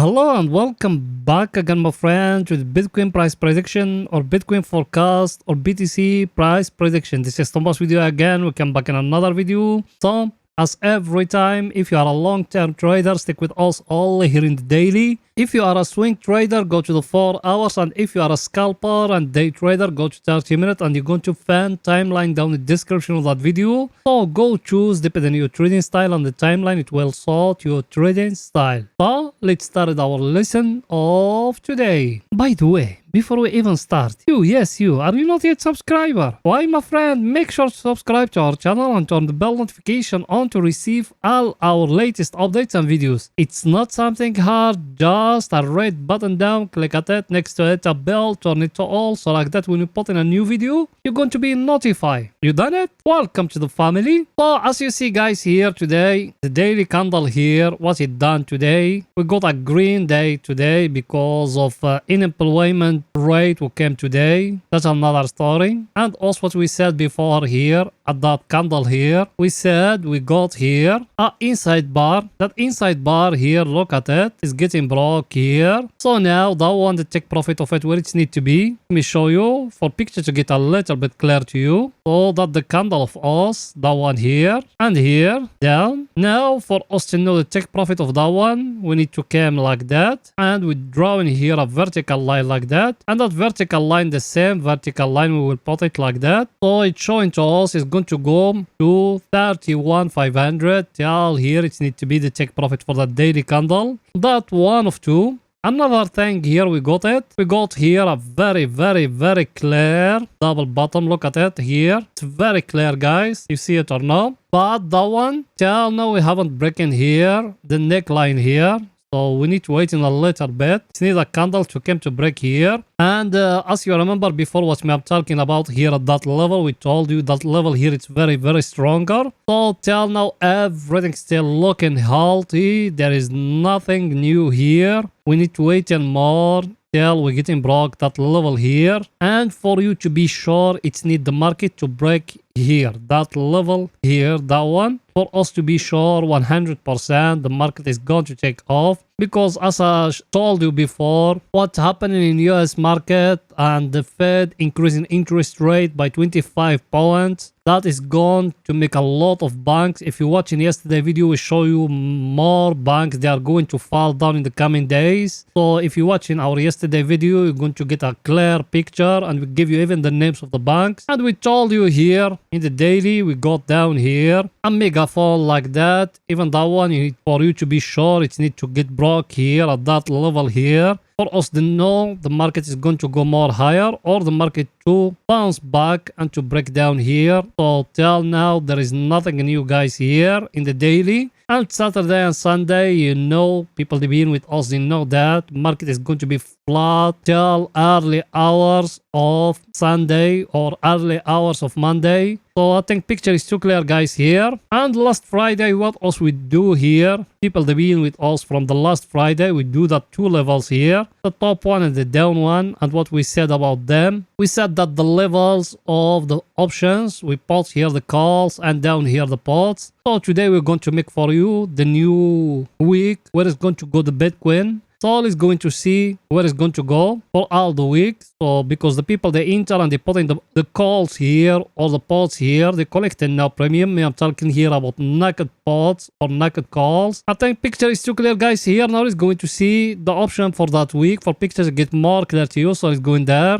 Hello and welcome back again, my friends, with Bitcoin price prediction or Bitcoin forecast or BTC price prediction. This is Thomas with you again. We come back in another video. So, as every time, if you are a long-term trader, stick with us all here in the daily. If you are a swing trader, go to the 4 hours, and if you are a scalper and day trader, go to 30 minutes, and you're going to find timeline down in the description of that video. So go choose depending on your trading style, and the timeline it will sort your trading style. So let's start our lesson of today. By the way, before we even start, yes you, are you not yet subscriber? Why, my friend, make sure to subscribe to our channel and turn the bell notification on to receive all our latest updates and videos. It's not something hard, just a red button down, click at it, next to it a bell, turn it to all, so like that when you put in a new video, you're going to be notified. You done it? Welcome to the family. So as you see guys here today, the daily candle here, what's it done today? We got a green day today because of unemployment rate who came today. That's another story. And also what we said before here at that candle here, we said we got here a inside bar. That inside bar here, look at it, is getting broke here. So now that one, the take profit of it where it need to be. Let me show you for picture to get a little bit clear to you. So that the candle of us, that one here and here down. Now for us to know the take profit of that one, we need to come like that, and we draw in here a vertical line like that, and that vertical line, the same vertical line, we will put it like that. So it's showing to us is going to go to 31,500 till here. It needs to be the take profit for that daily candle. That one of two. Another thing here, we got it. We got here a very clear double bottom. Look at it here. It's very clear, guys. You see it or not? But that one, till now we haven't broken here the neckline here. So we need to wait in a little bit. It needs a candle to come to break here. And as you remember before what I'm talking about here at that level, we told you that level here it's very stronger. So till now everything still looking healthy. There is nothing new here. We need to wait and more till we getting broke that level here. And for you to be sure, it's need the market to break here, that level here, that one. For us to be sure 100% the market is going to take off, because as I told you before, what's happening in US market and the Fed increasing interest rate by 25 points, that is going to make a lot of banks. If you watch in yesterday video, we show you more banks, they are going to fall down in the coming days. So if you watch in our yesterday video, you're going to get a clear picture, and we give you even the names of the banks. And we told you here in the daily, we got down here a mega fall like that. Even that one, for you to be sure, it need to get broke here at that level here. For us to know the market is going to go more higher, or the market to bounce back and to break down here. So till now there is nothing new guys here in the daily. And Saturday and Sunday, you know, people that been with us, they know that market is going to be flat till early hours of Sunday or early hours of Monday. So I think picture is too clear guys here. And last Friday, what else we do here? People that been with us from the last Friday, we do that two levels here, the top one and the down one. And what we said about them, we said that the levels of the options, we put here the calls and down here the puts. So today we're going to make for you the new week where it's going to go the Bitcoin. So all is going to see where it's going to go for all the weeks. So because the people they enter and they put in the calls here or the pots here, they collected now premium. I'm talking here about naked pots or naked calls. I think picture is too clear guys here. Now it's going to see the option for that week. For pictures get more clear to you, so it's going there.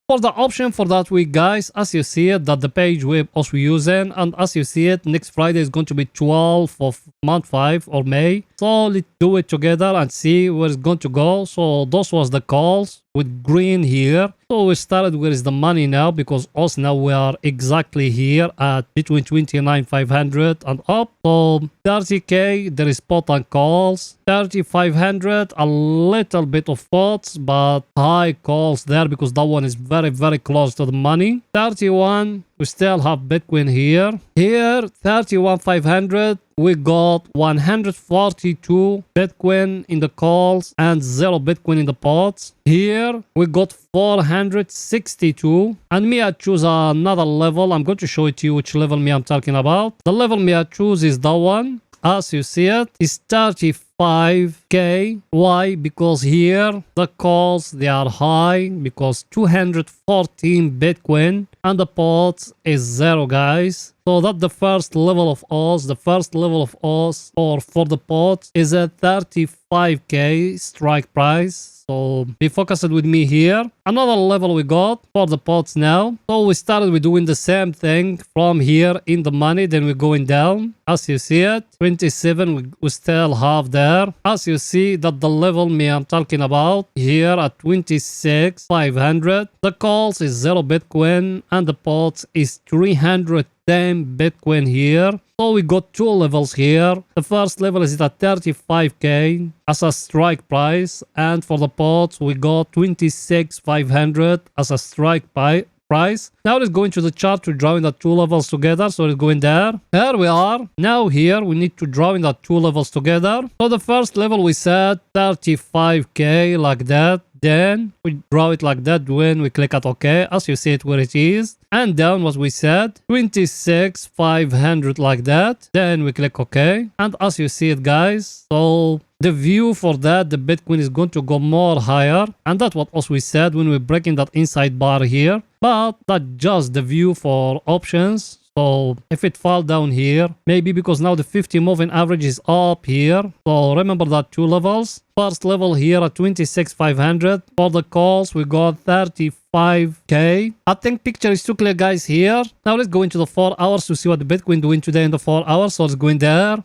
For the option for that week guys, as you see it, that the page we also using, and as you see it, next Friday is going to be 12th of month 5 or May. So let's do it together and see where it's going to go. So those was the calls with green here. So we started where is the money now, because us now we are exactly here at between 29,500 and up. So 30k there is pot and calls, 3,500 a little bit of pots but high calls there because that one is very close to the money. 31 we still have Bitcoin here. Here 31,500 we got 142 Bitcoin in the calls and 0 Bitcoin in the pots. Here we got 462, and me I choose another level. I'm going to show it to you which level me I'm talking about. The level me I choose is that one. As you see it is 35 35k. Why? Because here the calls they are high because 214 Bitcoin and the pot is 0, guys. So that's the first level of us. The first level of us or for the pot is a 35k strike price. So be focused with me here. Another level we got for the pots now. So we started with doing the same thing from here in the money. Then we're going down. As you see it, 27 we still have there. As you see that the level me I'm talking about here at 26,500. The calls is 0 Bitcoin and the pots is 310 Bitcoin here. So we got two levels here. The first level is at 35k as a strike price, and for the pots we got 26,500 as a strike price. Now let's go into the chart to drawing the two levels together. So let's go in there. Here we are. Now here we need to draw in the two levels together. So the first level we set 35k like that. Then we draw it like that when we click at OK, as you see it where it is. And down what we said, 26,500 like that. Then we click OK. And as you see it, guys, so the view for that, the Bitcoin is going to go more higher. And that's what also we said when we're breaking that inside bar here. But that's just the view for options. So if it fall down here, maybe because now the 50 moving average is up here. So remember that two levels. First level here at 26,500. For the calls, we got 35k. I think picture is too clear, guys, here. Now let's go into the 4 hours to see what the Bitcoin doing today in the 4 hours. So let's go in there.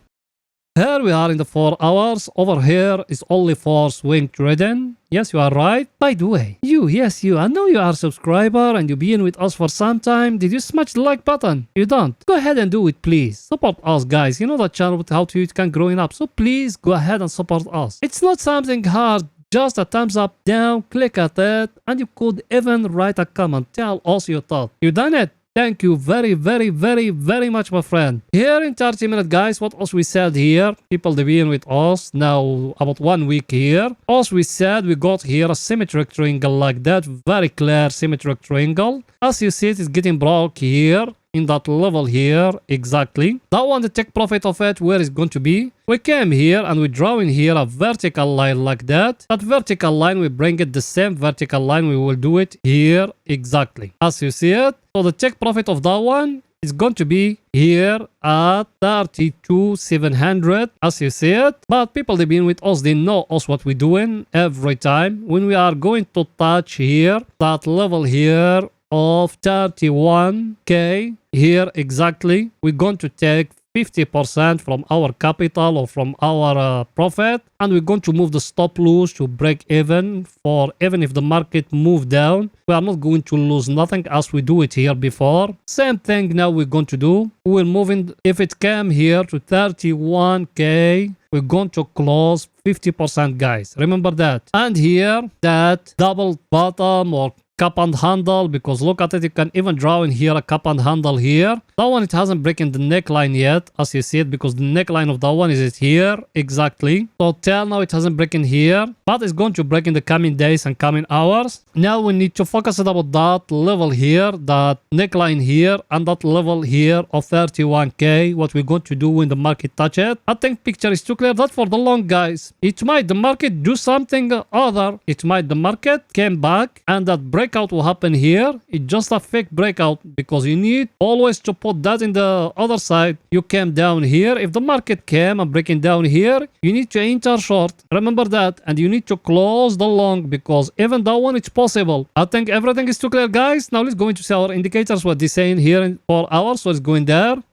Here we are in the 4 hours. Over here is only for swing trading. Yes, you are right. By the way, yes, you. I know you are a subscriber and you've been with us for some time. Did you smash the like button? You don't? Go ahead and do it, please. Support us, guys. You know the channel without you, it can growing up. So please go ahead and support us. It's not something hard. Just a thumbs up, down, click at it, and you could even write a comment. Tell us your thought. You done it? Thank you very, very, very, very much, my friend. Here in 30 minutes, guys, what else we said here? People they been with us now about 1 week here. Also we said we got here a symmetric triangle like that. Very clear symmetric triangle. As you see, it is getting broke here. In that level here, exactly. That one, the take profit of it, where is going to be? We came here and we draw in here a vertical line like that. That vertical line, we bring it the same vertical line. We will do it here exactly. As you see it. So the take profit of that one is going to be here at 32,700 as you see it. But people they've been with us, they know us what we're doing every time. When we are going to touch here, that level here of 31k here exactly, we're going to take 50% from our capital or from our profit, and we're going to move the stop loss to break even. For even if the market move down, we are not going to lose nothing as we do it here before. Same thing now we're going to do. We're moving, if it came here to 31k, we're going to close 50%, guys. Remember that. And here that double bottom or cup and handle, because look at it, you can even draw in here a cup and handle here. That one, it hasn't broken the neckline yet, as you see it, because the neckline of that one is it here exactly. So till now it hasn't broken here, but it's going to break in the coming days and coming hours. Now we need to focus about that level here, that neckline here, and that level here of 31k. What we're going to do when the market touch it. I think picture is too clear. That for the long, guys. It might the market do something other. It might the market came back and that breakout will happen here. It's just a fake breakout, because you need always to put that in the other side. You came down here. If the market came and breaking down here, you need to enter short. Remember that. And you need to close the long, because even that one it's possible. I think everything is too clear, guys. Now let's go into see our indicators, what they're saying here in 4 hours. So let's go in there.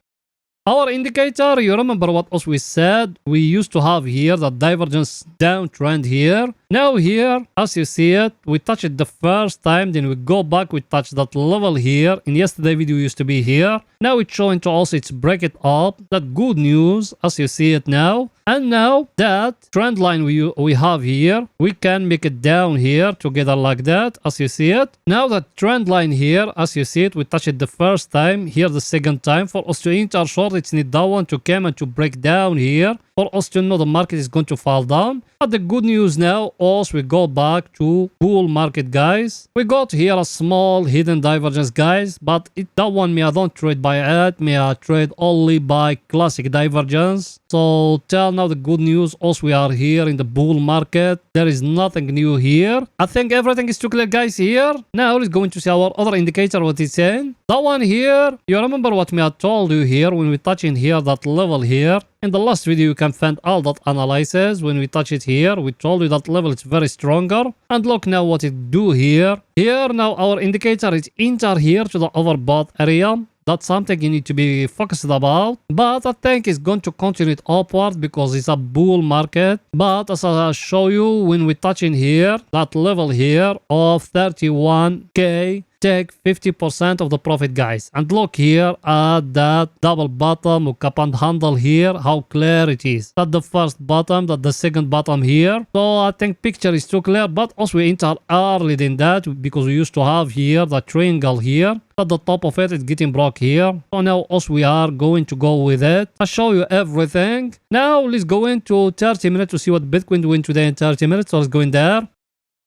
Our indicator, you remember what else we said? We used to have here the divergence downtrend here. Now here, as you see it, we touch it the first time, then we go back, we touch that level here. In yesterday video used to be here. Now it's showing to us it's break it up. That good news, as you see it now. And now that trend line we have here, we can make it down here together like that, as you see it. Now that trend line here, as you see it, we touch it the first time, here the second time. For us to enter short, it's need that one to come and to break down here. For us to know the market is going to fall down. But the good news now, also we go back to bull market, guys. We got here a small hidden divergence, guys. But that one, I don't trade by it. I trade only by classic divergence. So till well, now the good news, also we are here in the bull market. There is nothing new here. I think everything is too clear, guys, here. Now let's go into see our other indicator, what it's saying. That one here, you remember what me I told you here when we touch in here, that level here. In the last video, you can find all that analysis. When we touch it here, we told you that level is very stronger. And look now what it do here. Here now our indicator is enter here to the overbought area. That's something you need to be focused about. But I think it's going to continue it upward because it's a bull market. But as I show you, when we touch in here, that level here of 31k, take 50% of the profit, guys. And look here at that double bottom or cup and handle here, how clear it is. That's the first bottom, that's the second bottom here. So I think picture is too clear, but also we enter early than that because we used to have here the triangle here. At the top of it, it's getting broke here. So now also we are going to go with it. I'll show you everything. Now let's go into 30 minutes to see what Bitcoin doing today in 30 minutes. So let's go in there.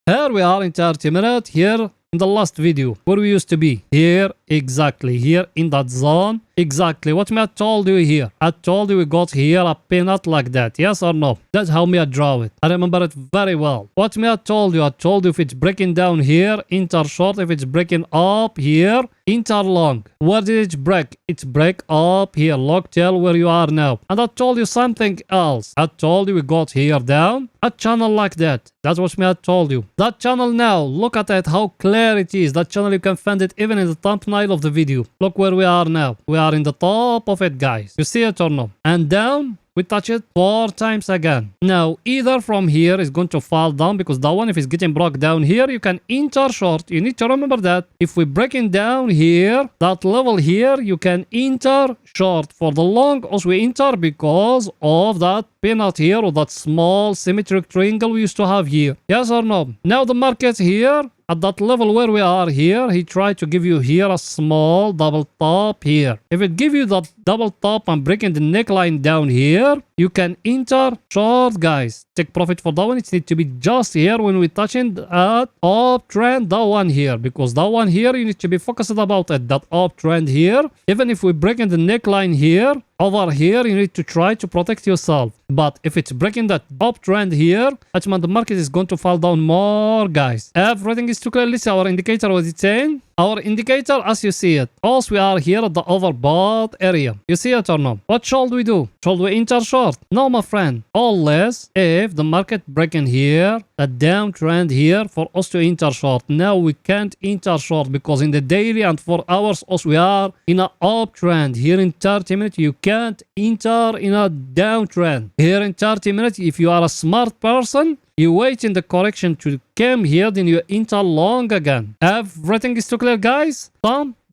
Here we are in 30 minutes. Here in the last video where we used to be. Here, exactly. Here in that zone. Exactly what me I told you here. I told you we got here a peanut like that. Yes or no? That's how me I draw it. I remember it very well. What me I told you if it's breaking down here, enter short. If it's breaking up here, enter long. Where did it break? It's break up here. Look, tell where you are now. And I told you something else. I told you we got here down a channel like that. That's what me I told you. That channel now, look at it, how clear it is. That channel, you can find it even in the thumbnail of the video. Look where we are now. We are in the top of it, guys. You see it or no? And down, we touch it 4 times again. Now, either from here is going to fall down because that one, if it's getting broke down here, you can enter short. You need to remember that. If we breaking down here, that level here, you can enter short. For the long, also we enter because of that peanut here or that small symmetric triangle we used to have here. Yes or no? Now the market here, at that level where we are here, he tried to give you here a small double top here. If it give you that double top and breaking the neckline down here, you can enter short, guys. Take profit for that one. It needs to be just here when we touching that uptrend, that one here, because that one here you need to be focused about it. That uptrend here, even if we breaking the neckline here, over here you need to try to protect yourself. But if it's breaking that uptrend here, that's when the market is going to fall down more, guys. Everything is too clear. Let's see our indicator, what it's saying. Our indicator, as you see it, also we are here at the overbought area. You see it or no? What should we do? Should we enter short? No, my friend. Unless if the market breaking here, a downtrend here for us to enter short. Now we can't enter short because in the daily and 4 hours also we are in an uptrend. Here in 30 minutes you can't enter in a downtrend. Here in 30 minutes, if you are a smart person, you wait in the correction to come here, then you enter long again. Everything is too clear, guys?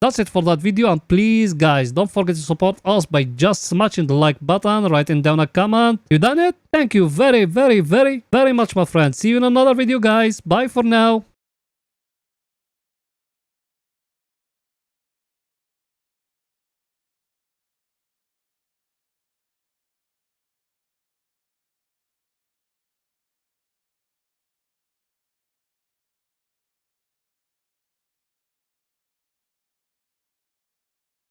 That's it for that video, and please, guys, don't forget to support us by just smashing the like button, writing down a comment. You done it? Thank you very, very, very, very much, my friends. See you in another video, guys. Bye for now.